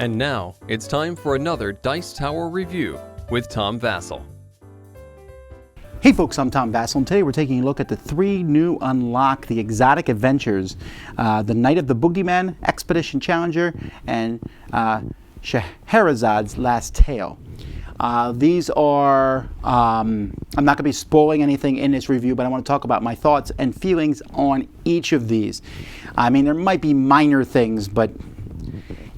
And now, it's time for another Dice Tower review with Tom Vasel. Hey folks, I'm Tom Vasel, and today we're taking a look at the 3 new unlock, the exotic adventures, the Night of the Boogeyman, Expedition Challenger, and Scheherazad's Last Tale. These are, I'm not going to be spoiling anything in this review, but I want to talk about my thoughts and feelings on each of these. I mean, there might be minor things, but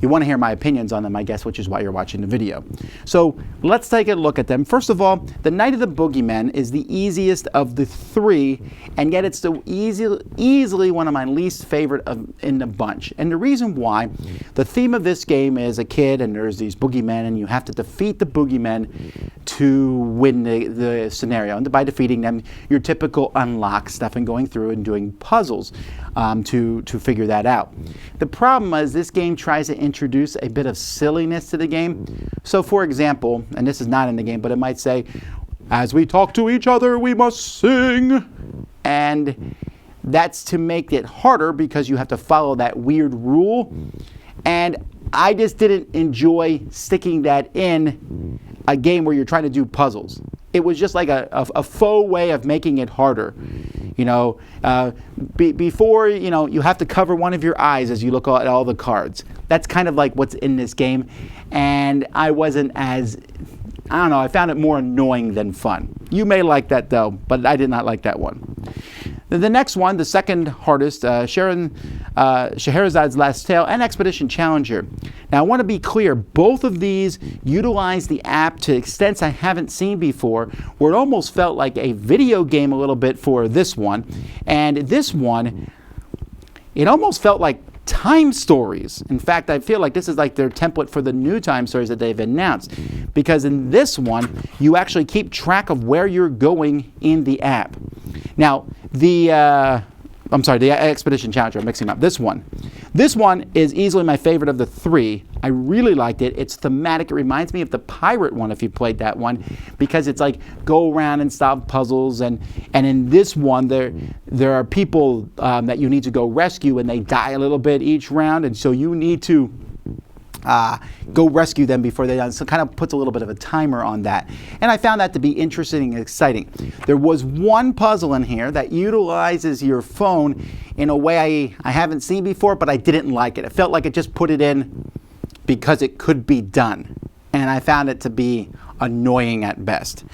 you want to hear my opinions on them, I guess, which is why you're watching the video. So let's take a look at them. First of all, the Night of the Boogeyman is the easiest of the 3, and yet it's the easily one of my least favorite in the bunch. And the reason why, the theme of this game is a kid and there's these boogeymen, and you have to defeat the boogeymen to win the scenario. And by defeating them, your typical unlock stuff and going through and doing puzzles to figure that out. The problem is this game tries to introduce a bit of silliness to the game. So for example, and this is not in the game, but it might say, as we talk to each other, we must sing. And that's to make it harder because you have to follow that weird rule. And I just didn't enjoy sticking that in a game where you're trying to do puzzles. It was just like a faux way of making it harder. You know, before, you know, you have to cover one of your eyes as you look at all the cards. That's kind of like what's in this game. And I wasn't as, I don't know, I found it more annoying than fun. You may like that though, but I did not like that one. The next one, the second hardest, Scheherazad's Last Tale and Expedition Challenger. Now I want to be clear, both of these utilize the app to extents I haven't seen before, where it almost felt like a video game a little bit for this one. And this one, it almost felt like time stories. In fact, I feel like this is like their template for the new time stories that they've announced. Because in this one, you actually keep track of where you're going in the app. Now, the Expedition Challenger, I'm mixing up. This one is easily my favorite of the 3. I really liked it. It's thematic. It reminds me of the pirate one, if you played that one, because it's like go around and solve puzzles. And in this one, there are people that you need to go rescue, and they die a little bit each round, and so you need to go rescue them before they're done. So it kind of puts a little bit of a timer on that. And I found that to be interesting and exciting. There was one puzzle in here that utilizes your phone in a way I haven't seen before, but I didn't like it. It felt like it just put it in because it could be done. And I found it to be annoying at best.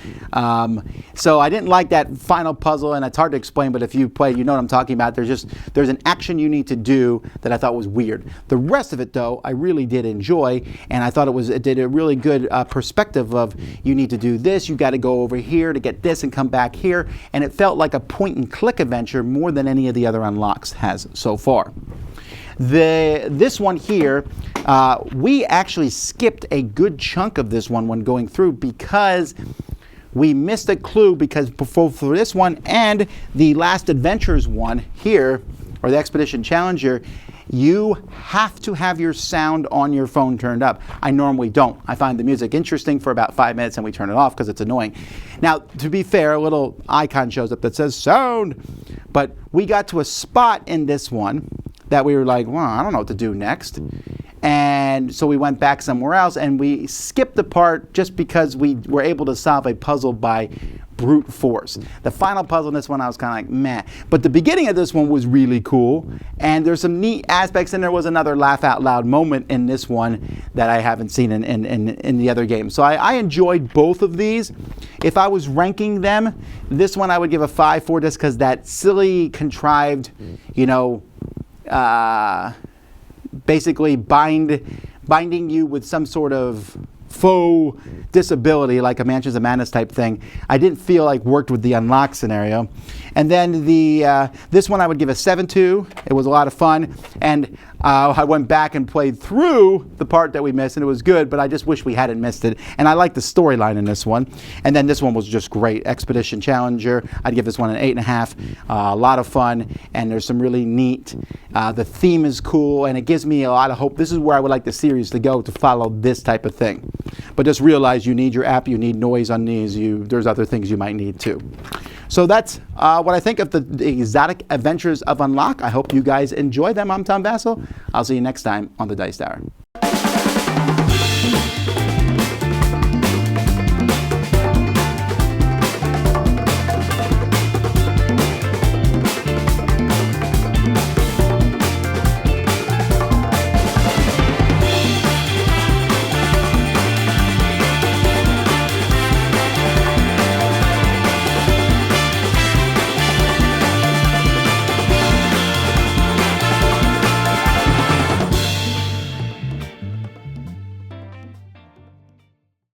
So I didn't like that final puzzle, and it's hard to explain, but if you play, you know what I'm talking about. There's an action you need to do that I thought was weird. The rest of it, though, I really did enjoy, and I thought it did a really good perspective of you need to do this, you got to go over here to get this and come back here, and it felt like a point-and-click adventure more than any of the other unlocks has so far. This one here, we actually skipped a good chunk of this one when going through because we missed a clue, because for this one and the Last Adventures one here, or the Expedition Challenger, you have to have your sound on your phone turned up. I normally don't. I find the music interesting for about 5 minutes and we turn it off because it's annoying. Now, to be fair, a little icon shows up that says sound, but we got to a spot in this one that we were like, well, I don't know what to do next. And so we went back somewhere else, and we skipped the part just because we were able to solve a puzzle by brute force. The final puzzle in this one, I was kind of like, meh. But the beginning of this one was really cool, and there's some neat aspects, and there was another laugh out loud moment in this one that I haven't seen in the other games. So I enjoyed both of these. If I was ranking them, this one I would give a 5 for, just because that silly, contrived, you know, basically binding you with some sort of faux disability, like a Mansions of Madness type thing, I didn't feel like worked with the unlock scenario. And then this one I would give a 7 to. It was a lot of fun, and I went back and played through the part that we missed, and it was good, but I just wish we hadn't missed it. And I like the storyline in this one. And then this one was just great. Expedition Challenger, I'd give this one an 8.5. A lot of fun, and there's some really neat. The theme is cool, and it gives me a lot of hope. This is where I would like the series to go, to follow this type of thing. But just realize you need your app, you need noise on these, there's other things you might need too. So that's what I think of the exotic adventures of Unlock. I hope you guys enjoy them. I'm Tom Vasel. I'll see you next time on the Dice Tower.